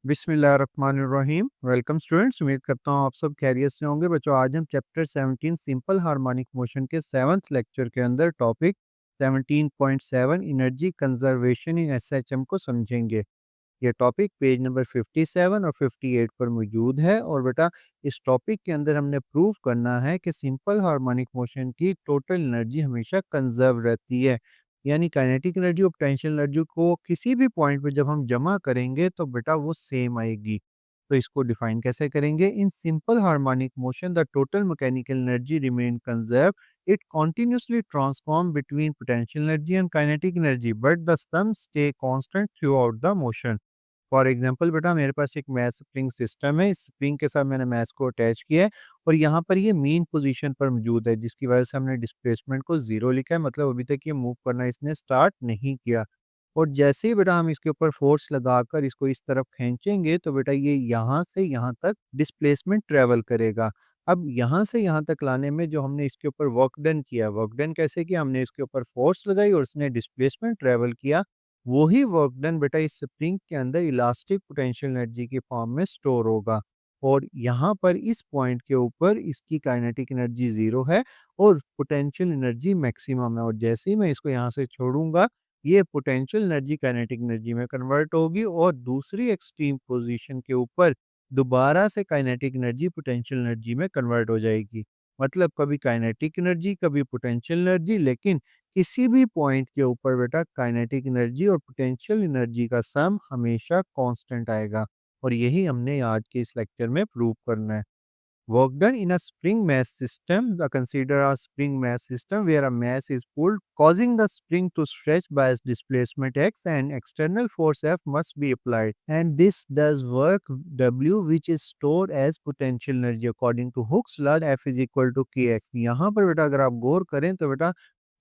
बिस्मिल्लाहिर्रहमानिर्रहीम। Welcome students, उम्मीद करता हूँ आप सब खैरियत से होंगे। बच्चों, आज हम चैप्टर 17 सिंपल हार्मोनिक मोशन के 7th लेक्चर के अंदर topic 17.7 energy conservation in SHM को समझेंगे। ये टॉपिक पेज नंबर 57 और 58 पर मौजूद है। और बेटा, इस टॉपिक के अंदर हमने प्रूव करना है कि सिंपल हार्मोनिक मोशन की टोटल एनर्जी हमेशा कंजर्व रहती है। यानी काइनेटिक एनर्जी और पोटेंशियल एनर्जी को किसी भी पॉइंट पे जब हम जमा करेंगे तो बेटा वो सेम आएगी। तो इसको डिफाइन कैसे करेंगे? इन simple harmonic motion the total mechanical energy remain conserve, it continuously transform between potential energy and kinetic energy, but the sum stay constant throughout the motion. For example बेटा, मेरे पास एक मैथ स्प्रिंग सिस्टम है। इस spring के साथ मैंने math को attach किया है और यहाँ पर ये मेन पोजीशन पर मौजूद है, जिसकी वजह से हमने डिस्प्लेसमेंट को जीरो लिखा है। मतलब अभी तक ये मूव करना इसने स्टार्ट नहीं किया। और जैसे ही बेटा हम इसके ऊपर फोर्स लगाकर इसको इस तरफ खींचेंगे तो बेटा ये यहाँ से यहाँ तक डिस्प्लेसमेंट ट्रेवल करेगा। अब यहाँ से यहाँ तक लाने में जो हमने इसके ऊपर वर्क डन किया, वर्क डन कैसे किया? हमने इसके ऊपर फोर्स लगाई और इसने डिस्प्लेसमेंट ट्रेवल किया। वही वर्क डन बेटा इस स्प्रिंग के अंदर इलास्टिक पोटेंशियल एनर्जी की फॉर्म में स्टोर होगा। और यहाँ पर इस पॉइंट के ऊपर इसकी काइनेटिक एनर्जी जीरो है और पोटेंशियल एनर्जी मैक्सिमम है। और जैसे ही मैं इसको यहाँ से छोड़ूंगा, ये पोटेंशियल एनर्जी काइनेटिक एनर्जी में कन्वर्ट होगी और दूसरी एक्सट्रीम पोजीशन के ऊपर दोबारा से काइनेटिक एनर्जी पोटेंशियल एनर्जी में कन्वर्ट हो जाएगी। मतलब कभी काइनेटिक एनर्जी, कभी पोटेंशियल एनर्जी, लेकिन किसी भी पॉइंट के ऊपर बेटा काइनेटिक एनर्जी और पोटेंशियल एनर्जी का सम हमेशा कांस्टेंट आएगा। और यही हमने आज के इस लेक्चर में प्रूव करना है। Work done in a spring mass system. Consider a spring mass system where a mass is pulled, causing the spring to stretch by its displacement x, and external force F must be applied. And this does work W, which is stored as potential energy according to Hooke's law. F is equal to kx. यहाँ पर बेटा अगर आप गौर करें तो बेटा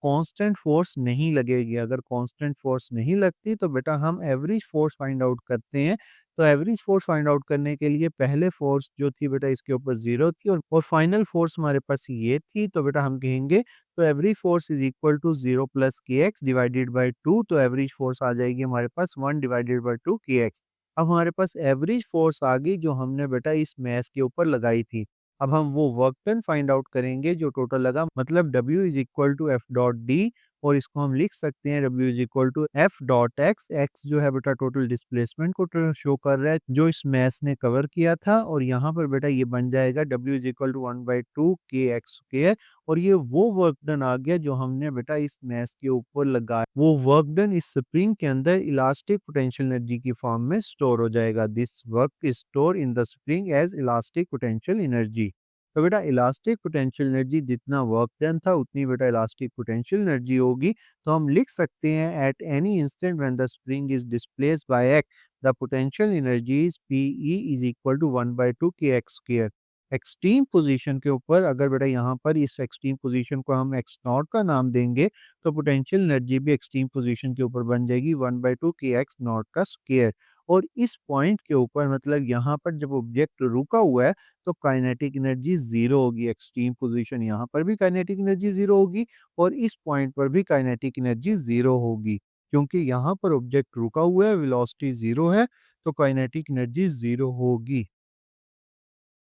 constant force नहीं लगेगी। अगर कांस्टेंट फोर्स नहीं लगती तो बेटा हम एवरेज फोर्स फाइंड आउट करते हैं। तो एवरेज फोर्स फाइंड आउट करने के लिए पहले फोर्स जो थी बेटा इसके ऊपर जीरो थी और फाइनल फोर्स हमारे पास ये थी। तो बेटा हम कहेंगे तो average force is equal to zero plus K X divided by two. तो एवरेज फोर्स आ जाएगी हमारे पास one divided by two K X. अब हमारे पास एवरेज फोर्स आ गई जो हमने बेटा इस मैस के ऊपर लगाई थी। अब हम वो वर्क डन फाइंड आउट करेंगे जो टोटल लगा। मतलब W is equal to F dot D, और इसको हम लिख सकते हैं W is equal to F dot X. X जो है बेटा टोटल डिस्प्लेसमेंट को शो कर रहा है जो इस मैस ने कवर किया था। और यहाँ पर बेटा ये बन जाएगा W is equal to one by two K X square. और ये वो वर्क डन आ गया जो हमने बेटा इस मैस के ऊपर लगाया। वो वर्क डन इस स्प्रिंग के अंदर इलास्टिक पोटेंशियल एनर्जी की फॉर्म में स्टोर हो जाएगा। This work is store in the spring as elastic potential energy. तो बेटा इलास्टिक पोटेंशियल एनर्जी जितना वर्क डन था उतनी बेटा इलास्टिक पोटेंशियल एनर्जी होगी। तो हम लिख सकते हैं at any instant when the spring is displaced by X, the potential energy is PE is equal to one by two K X square. Extreme position के ऊपर अगर बेटा यहाँ पर इस एक्सट्रीम पोजीशन को हम एक्स नॉट का नाम देंगे तो पोटेंशियल एनर्जी भी एक्सट्रीम पोजीशन के ऊपर बन जाएगी one by two K X naught का स्क्वायर। और इस पॉइंट के ऊपर मतलब यहाँ पर जब ऑब्जेक्ट रुका हुआ है तो काइनेटिक एनर्जी जीरो होगी। एक्सट्रीम पोजीशन यहाँ पर भी काइनेटिक एनर्जी जीरो होगी और इस पॉइंट पर भी काइनेटिक एनर्जी जीरो होगी। क्योंकि यहाँ पर ऑब्जेक्ट रुका हुआ है, वेलोसिटी जीरो है, तो काइनेटिक एनर्जी जीरो होगी।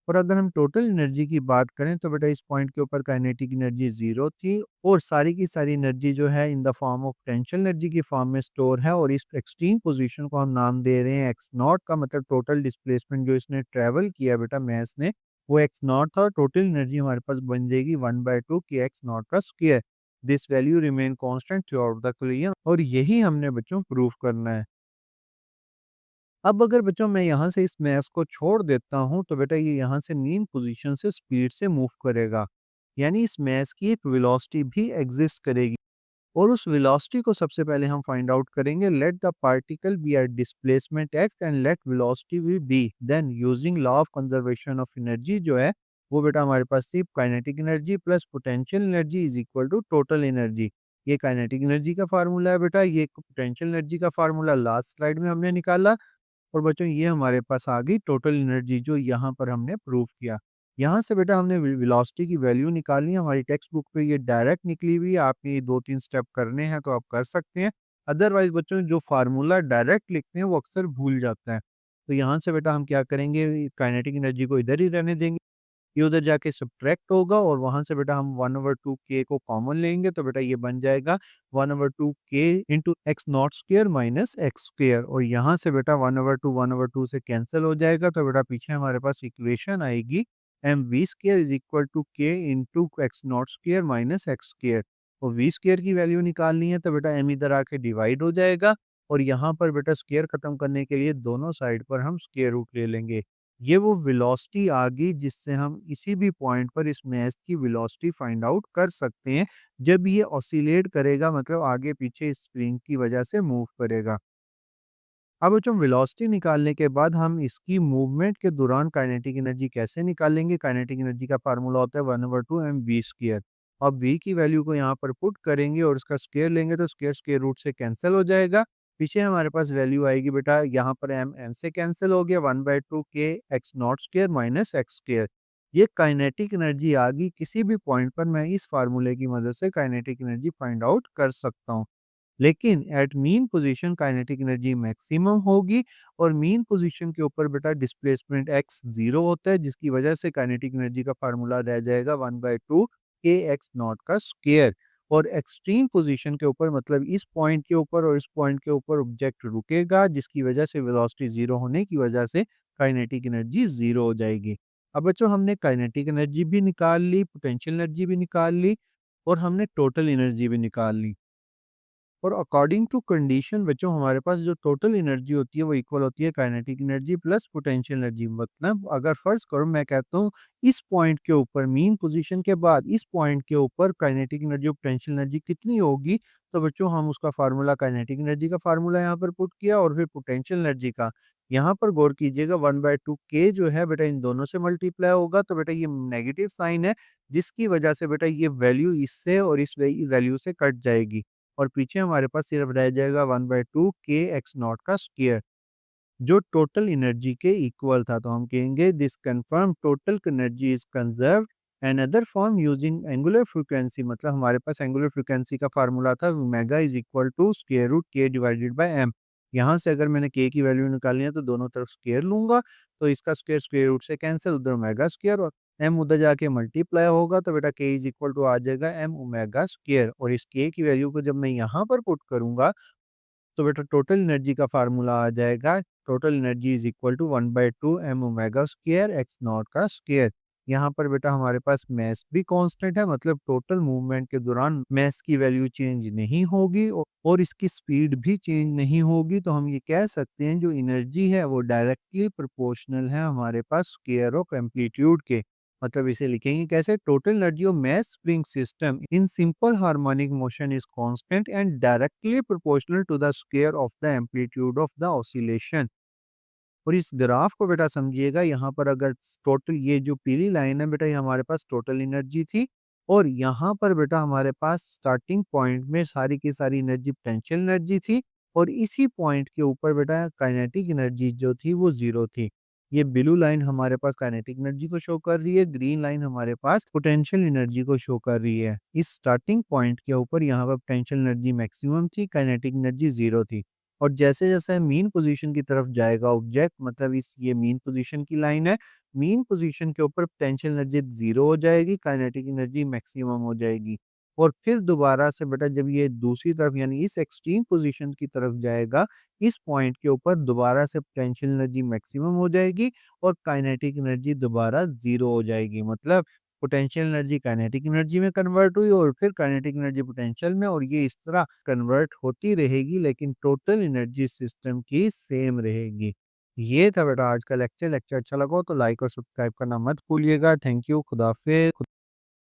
और अगर हम टोटल एनर्जी की बात करें तो बेटा इस पॉइंट के ऊपर काइनेटिक एनर्जी जीरो थी और सारी की सारी एनर्जी जो है in the form of potential energy की फॉर्म में स्टोर है। और इस एक्सट्रीम पोजीशन को हम नाम दे रहे हैं एक्स नॉट का। मतलब टोटल डिस्प्लेसमेंट जो इसने ट्रेवल किया बेटा मैस ने वो एक्स नॉट था। टोटल एनर्जी हमारे पास बन जाएगी one by two K X naught का square. This value remain constant through out the collision. और यही हमने बच्चों प्रूव करना है। अब अगर बच्चों मैं यहाँ से इस मैस को छोड़ देता हूँ तो बेटा ये यहाँ से मीन पोजीशन से स्पीड से मूव करेगा। यानी इस मैस की एक वेलोसिटी भी एग्जिस्ट करेगी। और उस वेलोसिटी को सबसे पहले हम फाइंड आउट करेंगे। Let the particle be at displacement X and let velocity be V. Then using law of conservation of energy जो है वो बेटा हमारे पास थी kinetic energy plus potential energy is equal to total energy. ये kinetic energy का formula है बेटा, ये पोटेंशियल एनर्जी का फार्मूला लास्ट स्लाइड में हमने निकाला। और बच्चों ये हमारे पास आ गई टोटल एनर्जी जो यहाँ पर हमने प्रूव किया। यहाँ से बेटा हमने वेलोसिटी की वैल्यू निकालनी है। हमारी टेक्स्ट बुक पे ये डायरेक्ट निकली हुई है। आपने ये दो तीन स्टेप करने हैं तो आप कर सकते हैं। अदरवाइज बच्चों जो फार्मूला डायरेक्ट लिखते हैं वो अक्सर भूल जाता है। तो यहाँ से बेटा हम क्या करेंगे, काइनेटिक एनर्जी को इधर ही रहने देंगे, ये उधर जाके सब्ट्रैक्ट होगा और वहाँ से बेटा हम 1/2 k को कॉमन लेंगे, तो बेटा ये बन जाएगा 1/2 k into X not square minus X square, और यहाँ से बेटा 1/2 से कैंसिल हो जाएगा, तो बेटा पीछे हमारे पास इक्वेशन आएगी M V square is equal to K into X not square minus X square, और वी स्क्वेयर की वैल्यू निकालनी है, तो बेटा एम इधर आके डिवाइड हो जाएगा, और यहाँ पर बेटा स्क्वेयर खत्म करने के लिए दोनों साइड पर हम स्क्वेयर रूट ले लेंगे। ये वो वेलोसिटी आ गई जिससे हम किसी भी पॉइंट पर इस मैश की वेलोसिटी फाइंड आउट कर सकते हैं, जब ये ऑसिलेट करेगा, मतलब आगे पीछे स्प्रिंग की वजह से मूव करेगा। अब बच्चों वेलोसिटी निकालने के बाद हम इसकी मूवमेंट के दौरान काइनेटिक एनर्जी कैसे निकालेंगे? काइनेटिक एनर्जी का फार्मूला होता है 1/2 एम वी स्क्वायर। अब वी की वैल्यू को यहाँ पर पुट करेंगे और उसका स्क्वायर लेंगे, तो स्क्वायर स्क्वायर रूट से कैंसिल हो जाएगा। पीछे हमारे पास वैल्यू आएगी बेटा, यहाँ पर एम एम से कैंसिल हो गया, 1/2 K X not square minus x square. ये काइनेटिक एनर्जी आ गई, किसी भी पॉइंट पर मैं इस फार्मूले की मदद से काइनेटिक एनर्जी फाइंड आउट कर सकता हूँ। लेकिन at mean position kinetic energy maximum होगी, और मीन पोजीशन के ऊपर बेटा डिस्प्लेसमेंट एक्स जीरो होता है, जिसकी वजह से काइनेटिक एनर्जी का फार्मूला रह जाएगा 1/2 के एक्स नॉट का स्क्वायर। और एक्सट्रीम पोजीशन के ऊपर, मतलब इस पॉइंट के ऊपर और इस पॉइंट के ऊपर ऑब्जेक्ट रुकेगा, जिसकी वजह से वेलोसिटी जीरो होने की वजह से काइनेटिक एनर्जी जीरो हो जाएगी। अब बच्चों हमने काइनेटिक एनर्जी भी निकाल ली, पोटेंशियल एनर्जी भी निकाल ली, और हमने टोटल एनर्जी भी निकाल ली। और अकॉर्डिंग टू कंडीशन बच्चों हमारे पास जो टोटल एनर्जी होती है वो इक्वल होती है kinetic energy plus potential energy. मतलब अगर फर्ज करो मैं कहता हूँ इस पॉइंट के ऊपर मीन पोजीशन के बाद इस पॉइंट के ऊपर काइनेटिक एनर्जी और पोटेंशियल एनर्जी कितनी होगी, तो बच्चों हम उसका फार्मूला काइनेटिक एनर्जी का फार्मूला यहाँ पर पुट किया, और फिर पोटेंशियल एनर्जी का यहाँ पर गौर कीजिएगा 1/2 के जो है बेटा इन दोनों से मल्टीप्लाई होगा, तो बेटा ये नेगेटिव साइन है, जिसकी वजह से बेटा ये वैल्यू इससे और इस वैल्यू से कट जाएगी, और पीछे हमारे पास सिर्फ रह जाएगा 1/2 के एक्स नॉट का स्क्वायर, जो टोटल एनर्जी के इक्वल था। तो हम कहेंगे this confirm total energy is conserved and other form using angular frequency. मतलब हमारे पास एंगुलर फ्रीक्वेंसी का फार्मूला था omega is equal to square root K divided by M. यहाँ से अगर मैंने के की वैल्यू निकालनी है तो दोनों तरफ स्क्वायर लूंगा, तो इसका स्क्वायर स्क्वायर रूट से कैंसिल, उधर ओमेगा स्क्वायर और एम उधर जाके मल्टीप्लाई होगा, तो बेटा के इज इक्वल टू आ जाएगा एम ओमेगा स्क्वायर, और इस के की वैल्यू को जब मैं यहाँ पर पुट करूंगा तो बेटा टोटल एनर्जी का फार्मूला आ जाएगा, total energy is equal to 1/2 M omega square X naught का स्क्वायर। यहाँ पर बेटा हमारे पास मैस भी कांस्टेंट है, मतलब टोटल मूवमेंट के दौरान मैस की वैल्यू चेंज नहीं होगी और इसकी स्पीड भी चेंज नहीं होगी, तो हम ये कह सकते हैं जो एनर्जी है वो डायरेक्टली प्रोपोर्शनल है हमारे पास स्क्वायर ऑफ एम्पलीट्यूड के। मतलब इसे लिखेंगे कैसे, total energy of mass spring system in simple harmonic motion is constant and directly proportional to the square of the amplitude of the oscillation. और इस ग्राफ को बेटा समझिएगा, यहाँ पर अगर टोटल ये जो पीली लाइन है बेटा ये हमारे पास टोटल एनर्जी थी, और यहाँ पर बेटा हमारे पास स्टार्टिंग पॉइंट में सारी की सारी एनर्जी पोटेंशियल एनर्जी थी, और इसी पॉइंट के ऊपर बेटा काइनेटिक एनर्जी जो थी वो जीरो थी। ये ब्लू लाइन हमारे पास काइनेटिक एनर्जी को शो कर रही है, ग्रीन लाइन हमारे पास पोटेंशियल एनर्जी को शो कर रही है। इस स्टार्टिंग पॉइंट के ऊपर यहाँ पर पोटेंशियल एनर्जी मैक्सिमम थी, काइनेटिक एनर्जी जीरो थी, और जैसे-जैसे मीन पोजीशन की तरफ जाएगा ऑब्जेक्ट, मतलब इस ये मीन पोजीशन की लाइन है, मीन पोजीशन के ऊपर पोटेंशियल एनर्जी ज़ीरो हो जाएगी, काइनेटिक एनर्जी मैक्सिमम हो जाएगी। और फिर दोबारा से बेटा जब ये दूसरी तरफ यानी इस एक्सट्रीम पोजीशन की तरफ जाएगा, इस पॉइंट के ऊपर दोबारा से पोटेंशियल एनर्जी मैक्सिमम हो जाएगी और काइनेटिक एनर्जी दोबारा ज़ीरो हो जाएगी। मतलब पोटेंशियल एनर्जी काइनेटिक एनर्जी में कन्वर्ट हुई और फिर काइनेटिक एनर्जी पोटेंशियल में, और ये इस तरह कन्वर्ट होती रहेगी, लेकिन टोटल एनर्जी सिस्टम की सेम रहेगी। ये था बेटा आज का लेक्चर। लेक्चर अच्छा लगा हो तो लाइक और सब्सक्राइब करना मत भूलिएगा। Thank you. खुदा हाफिज़।